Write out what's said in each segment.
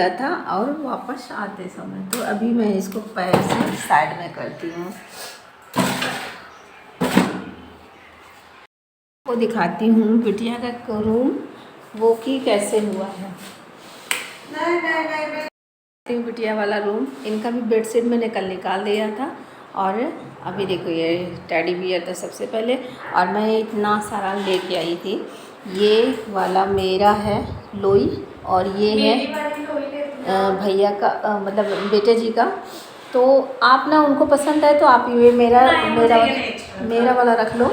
मिला था और वापस आते समय। तो अभी मैं इसको पैर से साइड में करती हूँ, वो दिखाती हूँ बिटिया का रूम वो कि कैसे हुआ है। नहीं बिटिया वाला रूम, इनका भी बेडशीट मैंने कल निकाल दिया था। और अभी देखो ये टेडी बियर था सबसे पहले, और मैं इतना सारा लेके आई थी। ये वाला मेरा है लोई, और ये है भैया का मतलब बेटे जी का। तो आप ना उनको पसंद है तो आप ये मेरा वाला रख लो।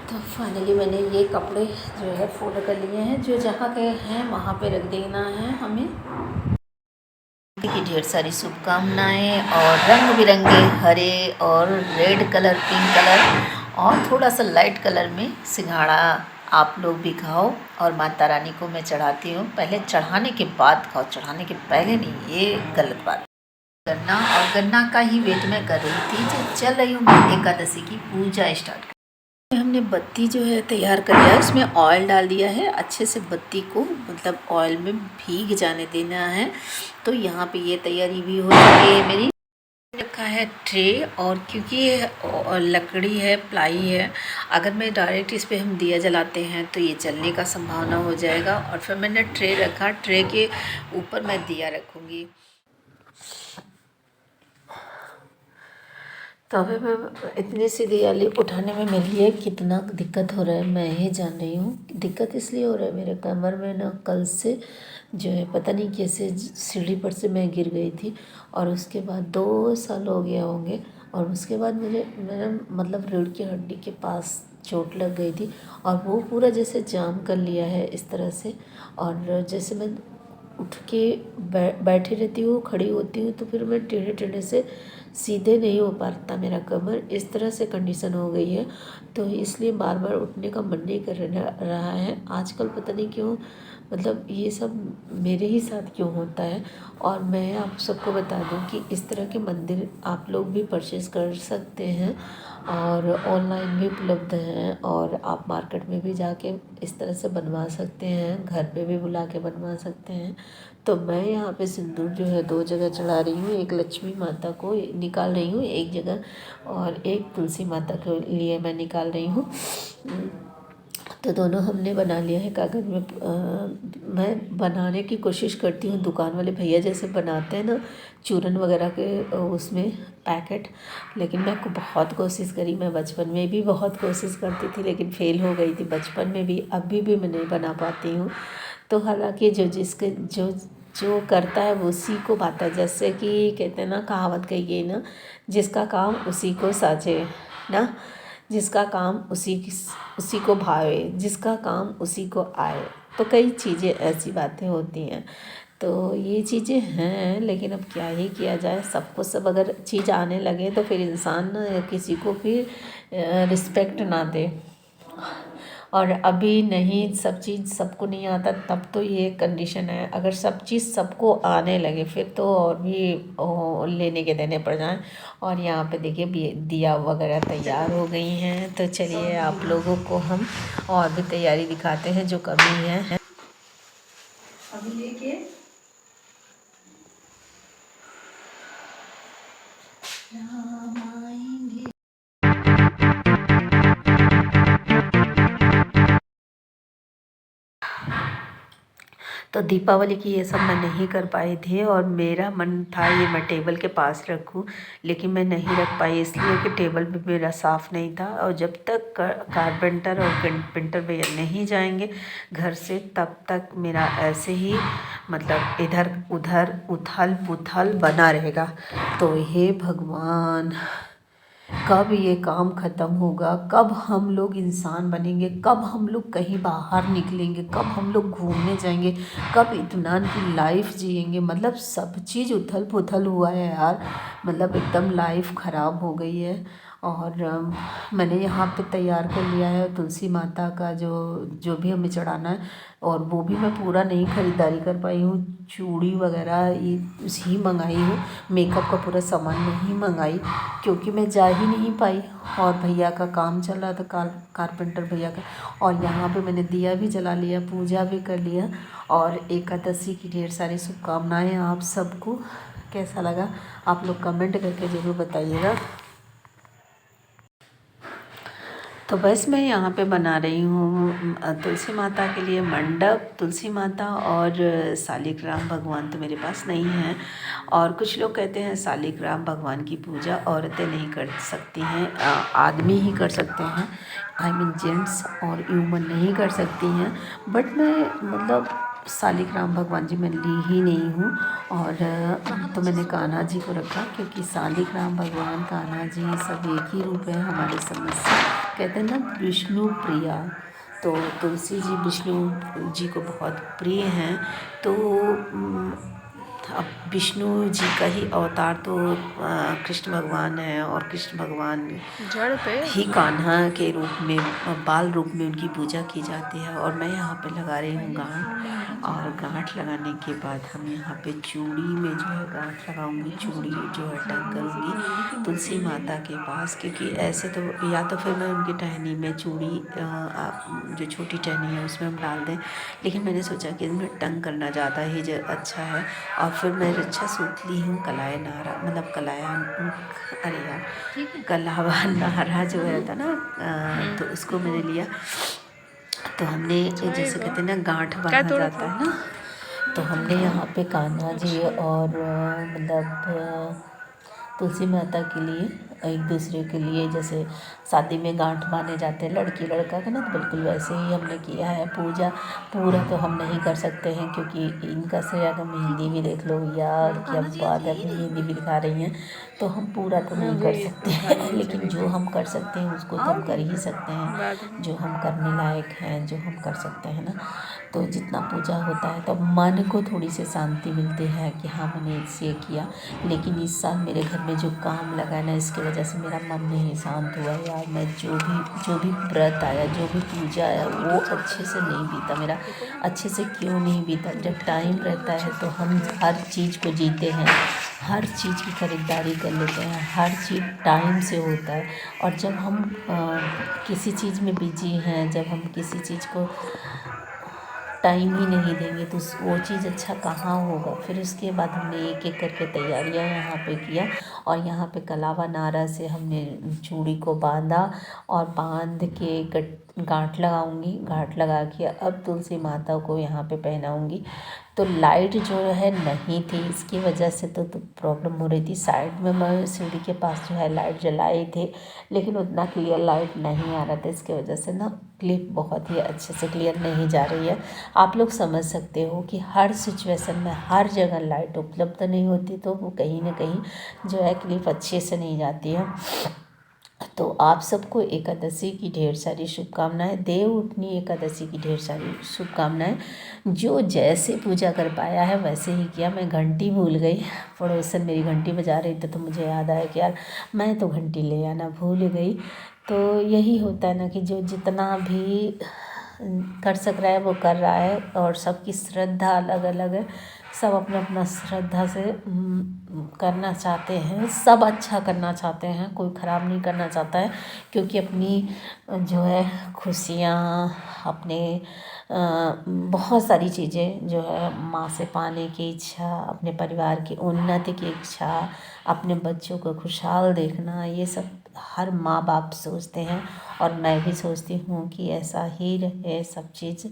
तो फाइनली मैंने ये कपड़े जो है फोल्ड कर लिए हैं, जो जहाँ के हैं वहाँ पे रख देना है हमें। की ढेर सारी शुभकामनाएँ और रंग बिरंगे हरे और रेड कलर, पिंक कलर और थोड़ा सा लाइट कलर में सिंघाड़ा आप लोग भी खाओ। और माता रानी को मैं चढ़ाती हूँ, पहले चढ़ाने के बाद खाओ, चढ़ाने के पहले नहीं, ये गलत बात। गन्ना और गन्ना का ही वेट में कर रही थी, जो चल रही हूँ मैं एकादशी की पूजा स्टार्ट। हमने बत्ती जो है तैयार कर लिया है, इसमें ऑयल डाल दिया है, अच्छे से बत्ती को मतलब ऑयल में भीग जाने देना है। तो यहाँ पे ये तैयारी भी हो चुकी है मेरी। रखा है ट्रे, और क्योंकि ये लकड़ी है, प्लाई है, अगर मैं डायरेक्ट इस पे हम दिया जलाते हैं तो ये जलने का संभावना हो जाएगा। और फिर मैंने ट्रे रखा, ट्रे के ऊपर मैं दिया रखूँगी। तो अभी मैं इतनी सी दिवाली उठाने में मेरे लिए कितना दिक्कत हो रहा है मैं ही जान रही हूँ। दिक्कत इसलिए हो रहा है, मेरे कमर में ना कल से जो है पता नहीं कैसे सीढ़ी पर से मैं गिर गई थी, और उसके बाद 2 साल हो गया होंगे। और उसके बाद मेरा मतलब रीढ़ की हड्डी के पास चोट लग गई थी, और वो पूरा जैसे जाम कर लिया है इस तरह से। और जैसे मैं उठ के बैठी रहती हूँ, खड़ी होती हूँ, तो फिर मैं टेढ़े टेढ़े से सीधे नहीं हो पाता मेरा कमर, इस तरह से कंडीशन हो गई है। तो इसलिए बार बार उठने का मन नहीं कर रहा है आजकल, पता नहीं क्यों, मतलब ये सब मेरे ही साथ क्यों होता है। और मैं आप सबको बता दूं कि इस तरह के मंदिर आप लोग भी परचेज़ कर सकते हैं, और ऑनलाइन भी उपलब्ध हैं, और आप मार्केट में भी जाके इस तरह से बनवा सकते हैं, घर पे भी बुला के बनवा सकते हैं। तो मैं यहाँ पे सिंदूर जो है 2 जगह चढ़ा रही हूँ, एक लक्ष्मी माता को निकाल रही हूँ एक जगह, और एक तुलसी माता के लिए मैं निकाल रही हूँ। तो दोनों हमने बना लिया है कागज़ में। मैं बनाने की कोशिश करती हूँ दुकान वाले भैया जैसे बनाते हैं ना चूरन वगैरह के उसमें पैकेट, लेकिन मैं बहुत कोशिश करी, मैं बचपन में भी बहुत कोशिश करती थी लेकिन फ़ेल हो गई थी बचपन में भी, अभी भी मैं नहीं बना पाती हूँ। तो हालांकि जो करता है वो उसी को पाता है, जैसे कि कहते हैं ना, कहावत कही गई ना, जिसका काम उसी को साझे ना, जिसका काम उसी को भावे, जिसका काम उसी को आए। तो कई चीज़ें ऐसी बातें होती हैं, तो ये चीज़ें हैं, लेकिन अब क्या ही किया जाए, सबको सब अगर चीज़ आने लगे तो फिर इंसान किसी को फिर रिस्पेक्ट ना दे। और अभी नहीं, सब चीज़ सबको नहीं आता, तब तो ये कंडीशन है। अगर सब चीज़ सबको आने लगे फिर तो और भी लेने के देने पड़ जाएं। और यहाँ पे देखिए दिया वगैरह तैयार हो गई हैं। तो चलिए आप लोगों को हम और भी तैयारी दिखाते हैं जो कमी है। अभी लेके तो दीपावली की ये सब मैं नहीं कर पाई थी, और मेरा मन था ये मैं टेबल के पास रखूं, लेकिन मैं नहीं रख पाई इसलिए कि टेबल भी मेरा साफ़ नहीं था। और जब तक कारपेंटर और पेंटर भैया नहीं जाएंगे घर से, तब तक मेरा ऐसे ही मतलब इधर उधर उथल पुथल बना रहेगा। तो हे भगवान, कब ये काम ख़त्म होगा, कब हम लोग इंसान बनेंगे, कब हम लोग कहीं बाहर निकलेंगे, कब हम लोग घूमने जाएंगे, कब इत्मीनान की लाइफ जिएंगे। मतलब सब चीज़ उथल पुथल हुआ है यार, मतलब एकदम लाइफ ख़राब हो गई है। और मैंने यहाँ पे तैयार कर लिया है तुलसी माता का जो जो भी हमें चढ़ाना है, और वो भी मैं पूरा नहीं ख़रीदारी कर पाई हूँ। चूड़ी वगैरह ये ही मंगाई हूँ, मेकअप का पूरा सामान नहीं मंगाई क्योंकि मैं जा ही नहीं पाई, और भैया का काम चल रहा था, कारपेंटर भैया का। और यहाँ पे मैंने दिया भी जला लिया, पूजा भी कर लिया, और एकादशी की ढेर सारी शुभकामनाएँ आप सबको। कैसा लगा आप लोग कमेंट करके ज़रूर बताइएगा। तो बस मैं यहाँ पे बना रही हूँ तुलसी माता के लिए मंडप। तुलसी माता और शालिग्राम भगवान तो मेरे पास नहीं हैं, और कुछ लोग कहते हैं शालिग्राम भगवान की पूजा औरतें नहीं कर सकती हैं, आदमी ही कर सकते हैं, आई मीन जेंट्स और ह्यूमन नहीं कर सकती हैं। बट मैं मतलब शालिग्राम भगवान जी मैं ली ही नहीं हूँ, और तो मैंने कान्हा जी को रखा क्योंकि शालिग्राम भगवान कान्हा जी सब एक ही रूप है हमारे समझ से। कहते हैं ना विष्णु प्रिया, तो तुलसी जी विष्णु जी को बहुत प्रिय हैं। तो अब विष्णु जी का ही अवतार तो कृष्ण भगवान है, और कृष्ण भगवान जड़ पे ही कान्हा के रूप में बाल रूप में उनकी पूजा की जाती है। और मैं यहाँ पे लगा रही हूँ गांठ, और गांठ लगाने के बाद हम यहाँ पे चूड़ी में जो है गांठ लगाऊंगी, चूड़ी जो है टंग करूँगी तुलसी माता के पास, क्योंकि ऐसे तो या तो फिर मैं उनकी टहनी में चूड़ी जो छोटी टहनी है उसमें हम डाल दें, लेकिन मैंने सोचा कि इसमें टंग करना ज़्यादा ही अच्छा है। और फिर मैं रक्षा सूत ली हूँ कलाया नारा, मतलब कलाया, अरे यार कलावा नारा जो रहता ना, तो उसको मैंने लिया। तो हमने जैसे कहते हैं ना गांठ बांधा जाता है ना, तो हमने यहाँ पे कान्हा जी और मतलब तुलसी माता के लिए एक दूसरे के लिए जैसे शादी में गांठ बांधे जाते हैं लड़की लड़का का ना, तो बिल्कुल वैसे ही हमने किया है। पूजा पूरा तो हम नहीं कर सकते हैं क्योंकि इनका से अगर मेहंदी भी देख लो, यार क्या बात है, अपनी मेहंदी भी दिखा रही हैं, तो हम पूरा तो नहीं कर सकते हैं, लेकिन जो हम कर सकते हैं उसको तो हम कर ही सकते हैं, जो हम करने लायक हैं, जो हम कर सकते हैं ना। तो जितना पूजा होता है तो मन को थोड़ी सी शांति मिलती है कि हाँ मैंने इससे किया। लेकिन इस साल मेरे घर में जो काम लगा ना, इसकी वजह से मेरा मन नहीं शांत हुआ यार। मैं जो भी व्रत आया, जो भी पूजा आया, वो अच्छे से नहीं बीता मेरा। अच्छे से क्यों नहीं बीता? जब टाइम रहता है तो हम हर चीज़ को जीते हैं, हर चीज़ की खरीदारी कर लेते हैं, हर चीज़ टाइम से होता है। और जब हम किसी चीज़ में बिजी हैं, जब हम किसी चीज़ को टाइम ही नहीं देंगे तो वो चीज़ अच्छा कहाँ होगा। फिर उसके बाद हमने एक एक करके तैयारियां यहाँ पे किया, और यहाँ पे कलावा नारा से हमने चूड़ी को बांधा, और बांध के गांठ लगाऊंगी, गांठ लगा के अब तुलसी माता को यहाँ पे पहनाऊंगी। तो लाइट जो है नहीं थी, इसकी वजह से तो प्रॉब्लम हो रही थी। साइड में मैं सीढ़ी के पास जो है लाइट जलाई थी, लेकिन उतना क्लियर लाइट नहीं आ रहा था, इसके वजह से ना क्लिप बहुत ही अच्छे से क्लियर नहीं जा रही है। आप लोग समझ सकते हो कि हर सिचुएशन में हर जगह लाइट उपलब्ध नहीं होती, तो वो कहीं ना कहीं जो है क्लिप अच्छे से नहीं जाती है। तो आप सबको एकादशी की ढेर सारी शुभकामनाएं, देव उठनी एकादशी की ढेर सारी शुभकामनाएं। जो जैसे पूजा कर पाया है वैसे ही किया। मैं घंटी भूल गई, पड़ोसन मेरी घंटी बजा रही थी, तो मुझे याद आया कि यार मैं तो घंटी ले आना भूल गई। तो यही होता है ना कि जो जितना भी कर सक रहा है वो कर रहा है, और सबकी श्रद्धा अलग अलग है। सब अपना अपना श्रद्धा से करना चाहते हैं, सब अच्छा करना चाहते हैं, कोई ख़राब नहीं करना चाहता है। क्योंकि अपनी जो है खुशियाँ, अपने बहुत सारी चीज़ें जो है माँ से पाने की इच्छा, अपने परिवार की उन्नति की इच्छा, अपने बच्चों को खुशहाल देखना, ये सब हर माँ बाप सोचते हैं, और मैं भी सोचती हूँ कि ऐसा ही रहे सब चीज़।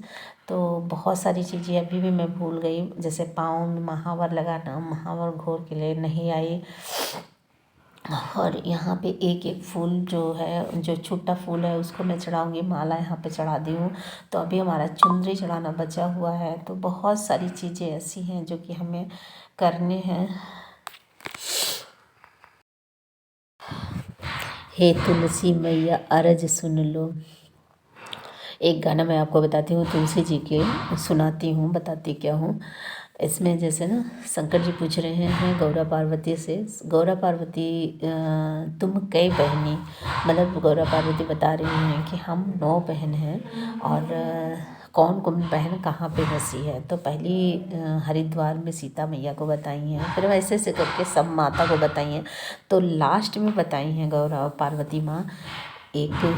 तो बहुत सारी चीज़ें अभी भी मैं भूल गई, जैसे पाँव में महावर लगाना, महावर घोर के लिए नहीं आई। और यहाँ पे एक एक फूल जो है, जो छोटा फूल है उसको मैं चढ़ाऊँगी, माला यहाँ पे चढ़ा दी हूँ। तो अभी हमारा चुनरी चढ़ाना बचा हुआ है। तो बहुत सारी चीज़ें ऐसी हैं जो कि हमें करने हैं। हे तुलसी मैया अरज सुन लो। एक गाना मैं आपको बताती हूँ, तुलसी जी के सुनाती हूँ, बताती क्या हूँ। इसमें जैसे ना शंकर जी पूछ रहे हैं गौरा पार्वती से, गौरा पार्वती तुम कई बहनी, मतलब गौरा पार्वती बता रही हैं कि हम 9 बहन हैं और कौन कौन बहन कहाँ पे बसी है। तो पहली हरिद्वार में सीता मैया को बताई हैं, फिर वैसे ऐसे करके सब माता को बताई हैं। तो लास्ट में बताई हैं गौरा पार्वती माँ, एक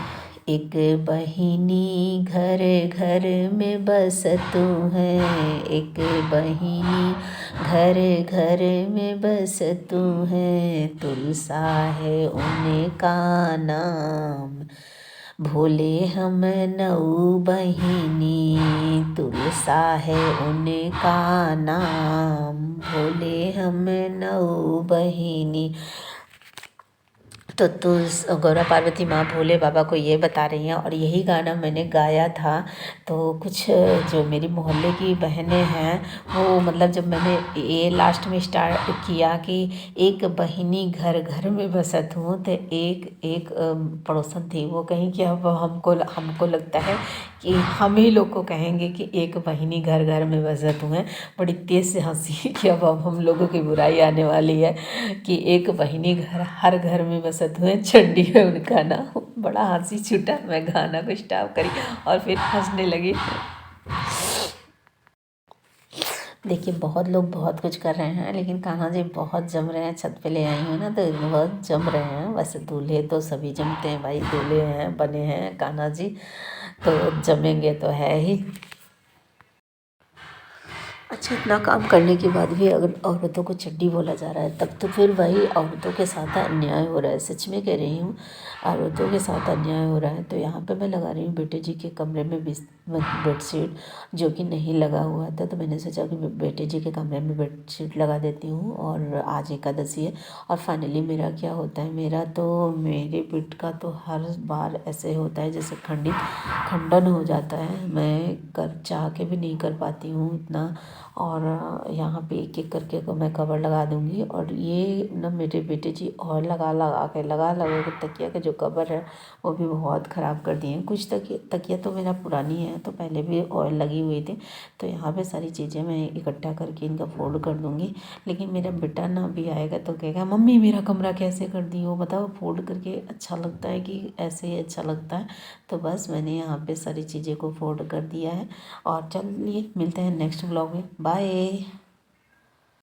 एक बहिनी घर घर में बसतु है, एक बहिनी घर घर में बसतु है, तुलसा है उनका नाम, भोले हम 9 बहिनी, तुलसा है उनका नाम, भोले हम 9 बहिनी। तो गौरा पार्वती माँ भोले बाबा को ये बता रही हैं और यही गाना मैंने गाया था। तो कुछ जो मेरी मोहल्ले की बहनें हैं वो, मतलब जब मैंने ये लास्ट में स्टार्ट किया कि एक बहिनी घर घर में बसत हूँ, तो एक पड़ोसन थी, वो कहीं कि अब हमको लगता है कि हम ही लोग को कहेंगे कि एक बहिनी घर घर में बसत हूँ है। बड़ी तेज़ से हंसी कि अब हम लोगों की बुराई आने वाली है कि एक बहिनी हर घर में बसत हुए, चंडी है उनका नाम। बड़ा हंसी छूटा, मैं गाना को स्टॉप करी और फिर हंसने लगी। देखिए बहुत लोग बहुत कुछ कर रहे हैं, लेकिन कान्हा जी बहुत जम रहे हैं। छत पे ले आई हूँ ना, तो बहुत जम रहे हैं। वैसे दूल्हे तो सभी जमते हैं भाई, दूल्हे हैं बने हैं कान्हा जी, तो जमेंगे तो है ही। अच्छा, इतना काम करने के बाद भी अगर औरतों को चड्डी बोला जा रहा है, तब तो फिर वही औरतों के साथ अन्याय हो रहा है। सच में कह रही हूँ, औरतों के साथ अन्याय हो रहा है। तो यहाँ पे मैं लगा रही हूँ बेटे जी के कमरे में बेडशीट, जो कि नहीं लगा हुआ था। तो मैंने सोचा कि बेटे जी के कमरे में बेडशीट लगा देती हूँ। और आज एकादशी है। और फाइनली मेरा क्या होता है, मेरे पेट का तो हर बार ऐसे होता है जैसे खंडन हो जाता है। मैं चाह के भी नहीं कर पाती हूँ इतना। और यहाँ पे एक एक करके को मैं कवर लगा दूँगी। और ये ना मेरे बेटे जी और लगा के तकिया के जो कवर है वो भी बहुत ख़राब कर दिए हैं। कुछ तकिया तो मेरा पुरानी है, तो पहले भी ऑयल लगी हुई थी। तो यहाँ पे सारी चीज़ें मैं इकट्ठा करके इनका फोल्ड कर दूँगी। लेकिन मेरा बेटा ना भी आएगा तो कहेगा मम्मी मेरा कमरा कैसे कर दी हो, बताओ। फोल्ड करके अच्छा लगता है कि ऐसे ही अच्छा लगता है। तो बस मैंने यहाँ पे सारी चीज़ें को फोल्ड कर दिया है। और चलिए मिलते हैं नेक्स्ट व्लॉग में, बाय।